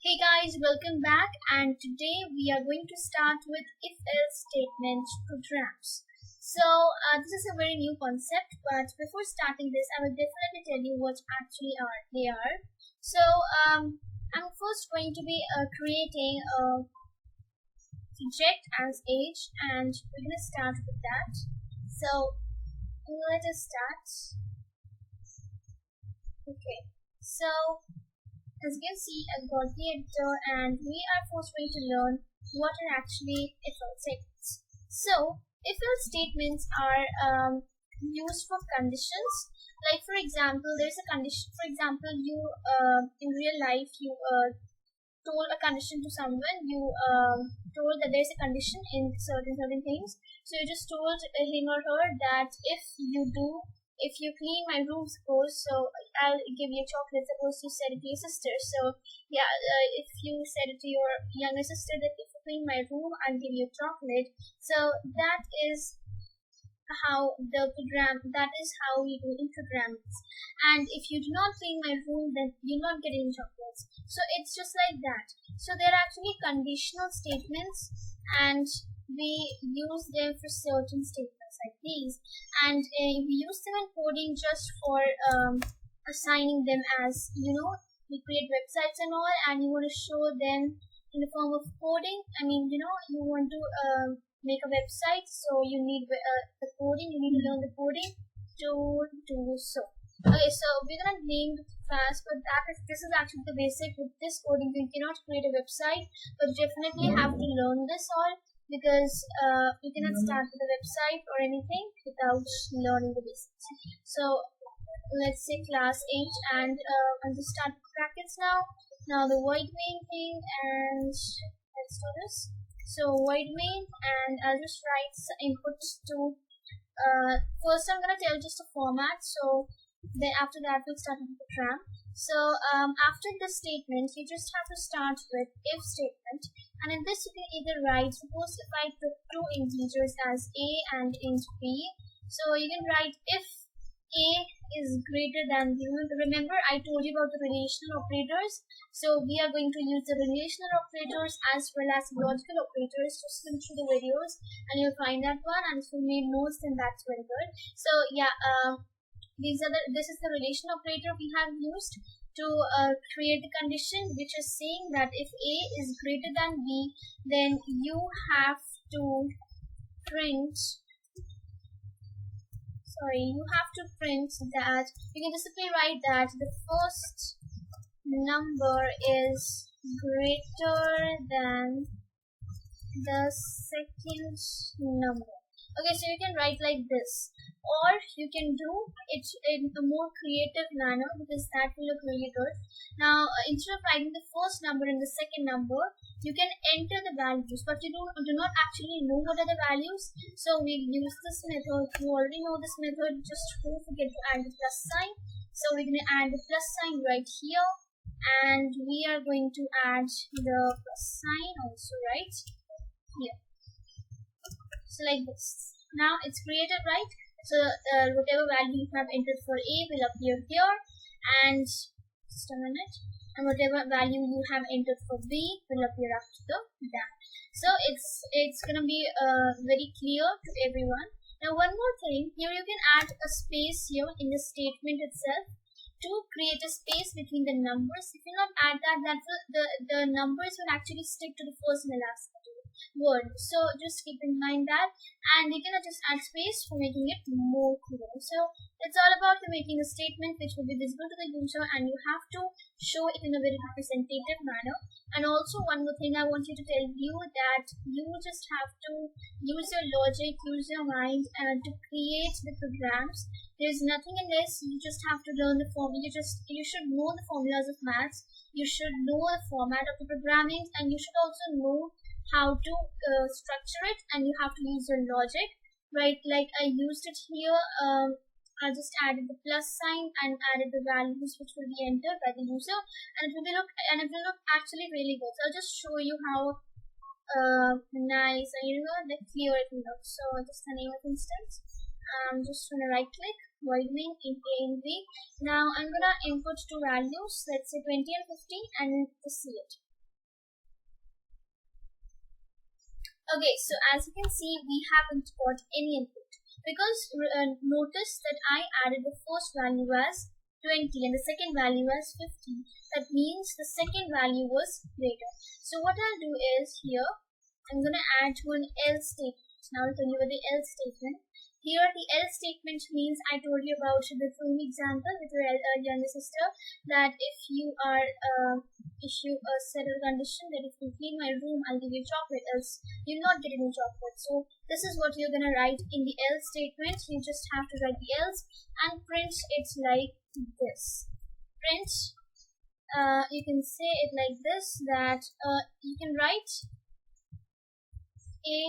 Hey guys, welcome back, and today we are going to start with if-else statement programs. This is a very new concept, but before starting this, I will definitely tell you what actually they are. So, I'm first going to be creating a subject as age, and we're going to start with that. So, let us start. Okay, so as you can see, I've got the editor and we are first going to learn what are actually if-else statements. So, if-else statements are used for conditions. Like for example, there's a condition. For example, you in real life you told a condition to someone. You told that there's a condition in certain things. So you just told him or her that if you clean my room, suppose, so I'll give you chocolate. Suppose you said it to your sister. So yeah, if you said it to your younger sister that if you clean my room, I'll give you chocolate. So that is how we do in programs. And if you do not clean my room, then you'll not get any chocolates. So it's just like that. So they're actually conditional statements, and we use them for certain statements like these, and we use them in coding just for assigning them as, we create websites and all, and you want to show them in the form of coding. You want to make a website, so you need the coding, you need to learn the coding to do so. Okay, so we're gonna name it fast, but this is actually the basic. With this coding, you cannot create a website, but you definitely have to learn this all, because you cannot start with a website or anything without learning the basics. So let's say class 8, and I'll just start with brackets now. Now the void main thing, and let's do this. So void main, and I'll just write inputs to. First I'm gonna tell just a format. So then after that we'll start with the program. So after this statement, you just have to start with if statement, and in this you can either write, suppose if I took two integers as a and int b, so you can write if a is greater than b. Remember I told you about the relational operators, so we are going to use the relational operators as well as logical operators. Just go through the videos and you'll find that one, and if you made notes then that's very good. So yeah, this is the relation operator we have used to create the condition, which is saying that if a is greater than b, then you have to print that, you can just simply write that the first number is greater than the second number. Okay, so you can write like this, or you can do it in a more creative manner, because that will look really good. Now instead of writing the first number and the second number, you can enter the values, but you do not actually know what are the values. So we use this method. You already know this method, just don't forget to add the plus sign. So we're going to add the plus sign right here, and we are going to add the plus sign also right here. So like this. Now it's created, right? So whatever value you have entered for a will appear here, and just a minute, and whatever value you have entered for b will appear after that. So it's gonna be very clear to everyone. Now one more thing, here you can add a space here in the statement itself to create a space between the numbers. If you not add that, the numbers will actually stick to the first and the last word. So just keep in mind that, and you can just add space for making it more clear. So it's all about making a statement which will be visible to the user, and you have to show it in a very representative manner. And also one more thing I want you to tell you, that you just have to use your logic, use your mind, to create the programs. There's nothing in this. You just have to learn the formula. You should know the formulas of maths. You should know the format of the programming, and you should also know how to structure it, and you have to use your logic, right? Like I used it here. I just added the plus sign and added the values which will be entered by the user, and it will look actually really good. So I'll just show you how nice and the clear it will look. So just the name of instance. I'm just gonna right click, void main in a and b. Now I'm gonna input two values, let's say 20 and 50, and just see it. Okay, so as you can see, we haven't got any input because notice that I added the first value as 20 and the second value as 50. That means the second value was greater. So what I'll do is here, I'm going to add one else statement. Now I'll tell you about the else statement. Here the else statement means I told you about the room example with your younger sister, that if you are issue a settled condition that if you clean my room I'll give you chocolate, else you'll not get any chocolate. So this is what you're gonna write in the else statement. You just have to write the else and print it like this. Print, you can say it like this, that you can write A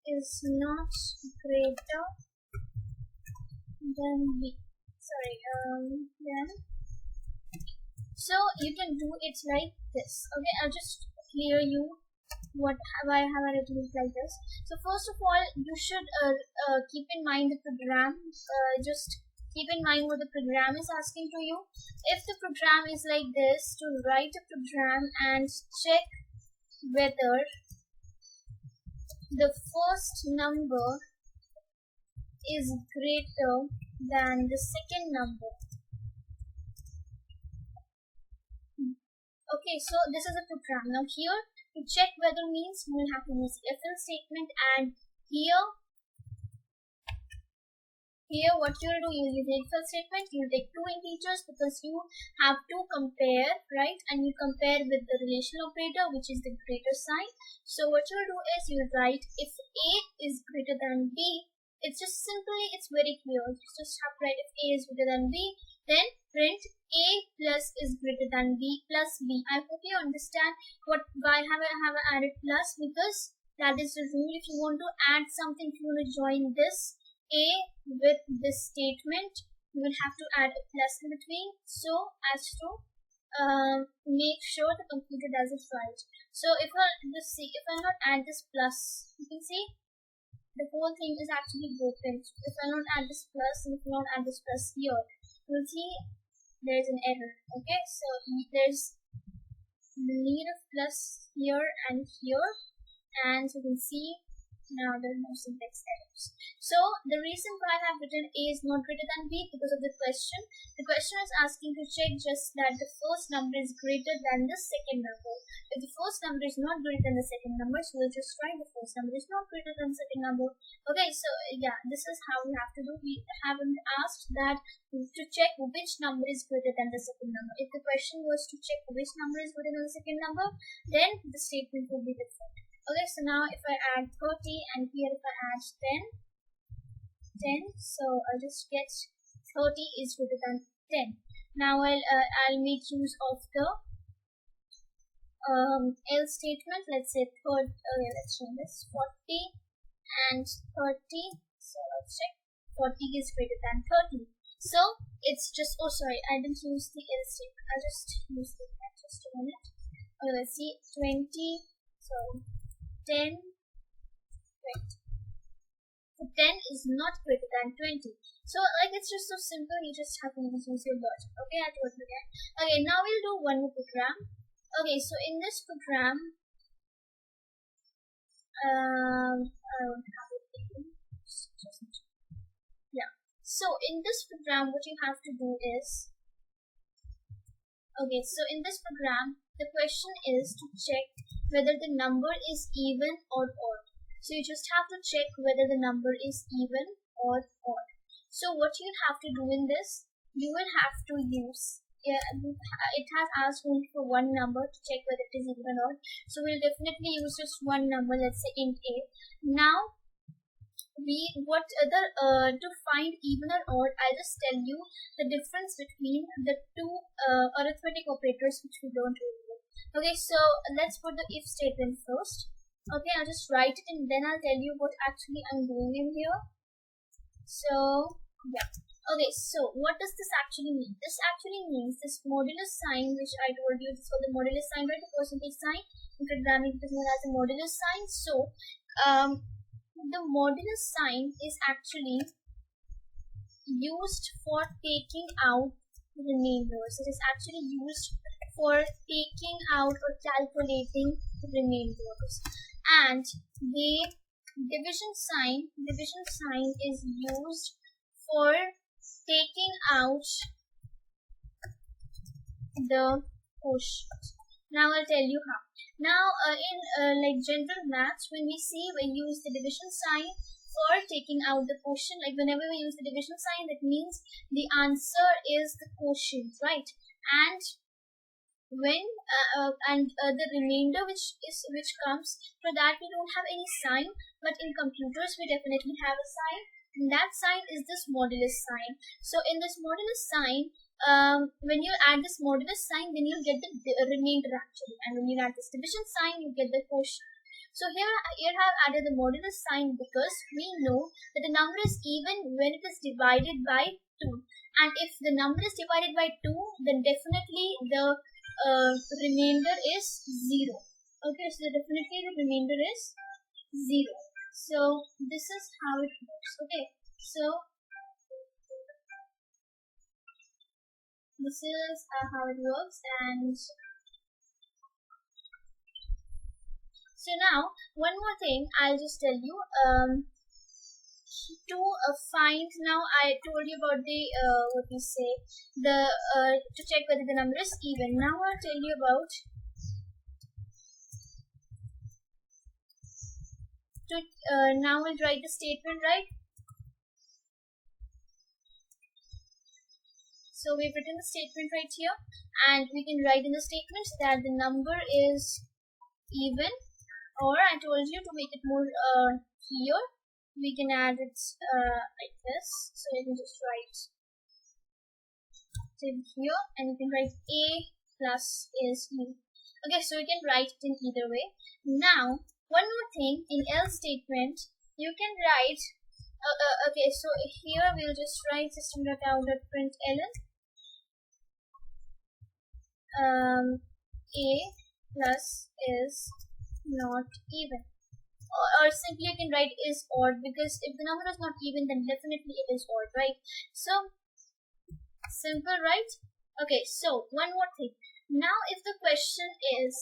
is not greater than B. Sorry, then. So you can do it like this. Okay, I'll just clear you why have I written it like this. So first of all, you should keep in mind the program. Just keep in mind what the program is asking to you. If the program is like this, to write a program and check whether the first number is greater than the second number. Okay, so this is a program. Now here, to check whether means you will have to use if else statement, and here what you'll do, you'll use the if else statement. You'll take two integers because you have to compare, right? And you compare with the relational operator, which is the greater sign. So what you'll do is you'll write if A is greater than B. It's just simply, it's very clear. You just have to write if A is greater than B, then print A plus is greater than B plus B. I hope you understand why have I added plus, because that is the rule. If you want to add something, if you want to join this A with this statement, you will have to add a plus in between, so as to make sure the computer does it right. So if I just see, if I not add this plus, you can see the whole thing is actually broken. If I not add this plus, and if I not add this plus here, you'll see there's an error. Okay, so there's the need of plus here and here, and you can see now there are no syntax errors. So the reason why I have written A is not greater than B, because of the question. The question is asking to check just that the first number is greater than the second number. If the first number is not greater than the second number, so we'll just write the first number is not greater than the second number. Okay, so yeah, this is how we have to do. We haven't asked that to check which number is greater than the second number. If the question was to check which number is greater than the second number, then the statement will be different. Okay, so now if I add 30 and here if I add 10, so I'll just get 30 is greater than 10. Now I'll make use of the else statement. Let's say let's change this 40 and 30. So let's check 40 is greater than 30. So it's just, oh sorry, I didn't use the else statement. I'll just use the just a minute. Okay, let's see 20. So 10, right? So 10 is not greater than 20. So like it's just so simple, you just have to use your logic. Okay, I told you that. Okay, now we'll do one more program. Okay, so in this program, I don't have it taken. Yeah. So in this program, what you have to do is, okay, so in this program, the question is to check whether the number is even or odd. So you just have to check whether the number is even or odd. So what you have to do in this, you will have to use, it has asked only for one number to check whether it is even or odd. So we'll definitely use just one number, let's say int A. Now to find even or odd, I'll just tell you the difference between the two arithmetic operators which we don't remember. Okay, so let's put the if statement first. Okay, I'll just write it and then I'll tell you what actually I'm doing in here. So yeah. Okay, so what does this actually mean? This actually means this modulus sign, which I told you is for the modulus sign, right? The percentage sign. In programming, it is known as a modulus sign. So the modulus sign is actually used for taking out the remainders. It is actually used for taking out or calculating remainders. And the division sign is used for taking out the quotient. Now I'll tell you how. Now in like general maths, when we use the division sign for taking out the quotient, like whenever we use the division sign, that means the answer is the quotient, right? And when the remainder which comes, for that we don't have any sign, but in computers we definitely have a sign, and that sign is this modulus sign. So in this modulus sign, when you add this modulus sign, then you'll get the remainder actually, and when you add this division sign, you get the quotient. So here I've added the modulus sign because we know that the number is even when it is divided by 2, and if the number is divided by 2, then definitely the remainder is 0. Okay, so definitely the remainder is 0. So this is how it works. Okay, so this is how it works. And so now one more thing I'll just tell you. To find, now I told you about the to check whether the number is even. Now I'll tell you about now we'll write the statement, right? So we've written the statement right here, and we can write in the statement that the number is even, or I told you to make it more clear, we can add it like this. So you can just write it here, and you can write a plus is u. Okay, so you can write it in either way. Now one more thing, in else statement you can write okay, so here we'll just write system.out.println a plus is not even, or simply you can write is odd, because if the number is not even, then definitely it is odd, right? So simple, right? Okay, so one more thing. Now if the question is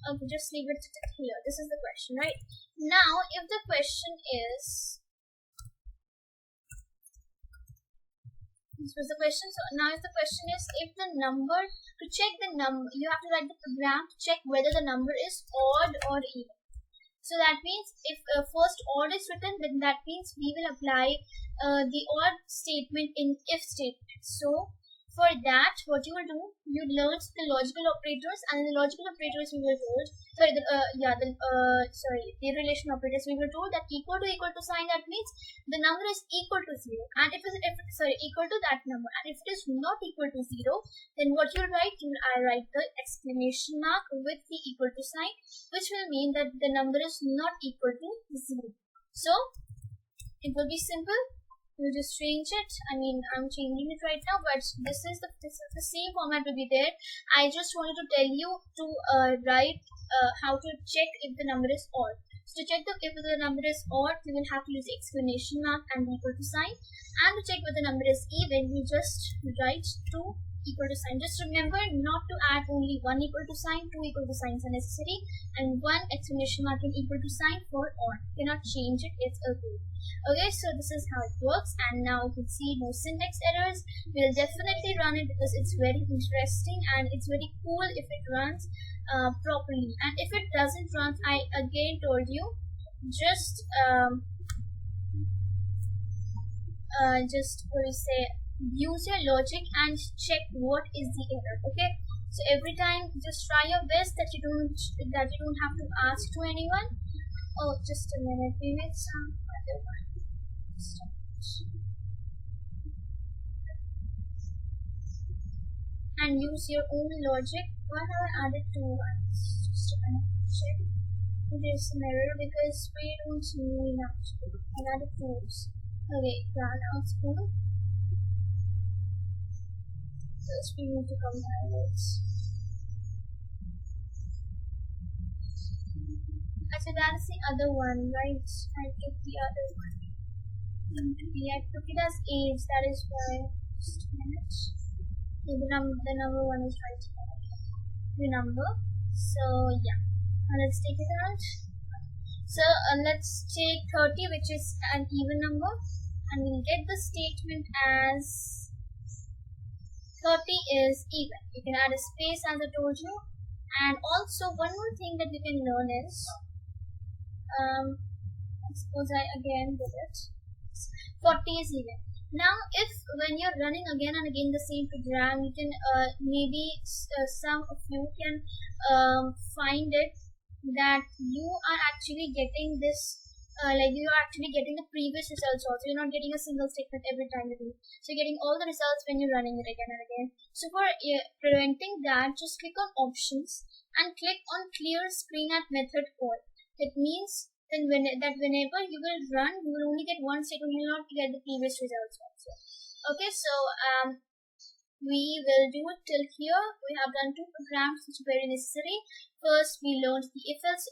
okay, just leave it here. This is the question, right? Now if the question is, this was the question. So now if the question is, if the number, to check the number, you have to write the program to check whether the number is odd or even. So that means if first odd is written, then that means we will apply the odd statement in if statement. So for that, what you will do, you learn the logical operators, and in the logical operators we were told, the relation operators we were told that equal to sign, that means the number is equal to 0, and if equal to that number, and if it is not equal to 0, then what you'll write, I write the exclamation mark with the equal to sign, which will mean that the number is not equal to 0. So it will be simple. We'll just change it. I mean, I'm changing it right now, but this is the same format will be there. I just wanted to tell you to write how to check if the number is odd. So to check if the number is odd, we will have to use the exclamation mark and the equal to sign. And to check whether the number is even, we just write 2 equal to sign. Just remember not to add only 1 equal to sign. 2 equal to signs are necessary, and 1 exclamation mark and equal to sign for odd. You cannot change it, it's a rule. Okay, so this is how it works, and now you can see no syntax errors. We'll definitely run it because it's very interesting and it's very cool if it runs properly. And if it doesn't run, I again told you, just use your logic and check what is the error. Okay, so every time just try your best that you don't have to ask to anyone. Oh, just a minute, we made some other one. And use your own logic. Why have I added 2 ones? Just a minute, check. There's an error because we don't need actually. I added 2's. Okay, plan out school. First we need to combine this. So that's the other one, right? I took the other one. I took it as age, that is why. Just a minute. Okay, the number one is right here. The number. So yeah, let's take it out. So let's take 30, which is an even number, and we'll get the statement as 30 is even. You can add a space as I told you. And also one more thing that you can learn is, suppose I again did it. 40 is even. Now if when you're running again and again the same program, you can maybe some of you can find it that you are actually getting this like you are actually getting the previous results also. You're not getting a single statement every time you do. So you're getting all the results when you're running it again and again. So for preventing that, just click on options and click on clear screen at method call. It means then whenever you will run, you will only get one statement, you will not get the previous results also. Okay, so we will do it till here. We have done two programs which are very necessary. First, we learned the if-else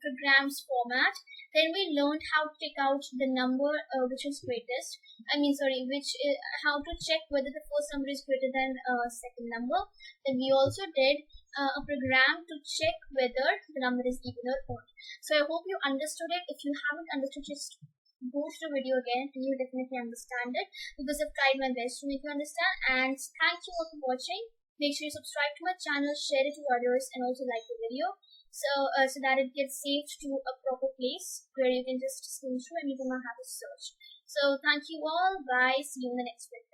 programs format. Then we learned how to take out the number which is greatest. How to check whether the first number is greater than second number. Then we also did a program to check whether the number is even or odd. So I hope you understood it. If you haven't understood, just go to the video again and you'll definitely understand it, because I've tried my best to make you understand. And thank you all for watching. Make sure you subscribe to my channel, share it to others, and also like the video so that it gets saved to a proper place where you can just skim through and you do not have to search. So thank you all. Bye. See you in the next video.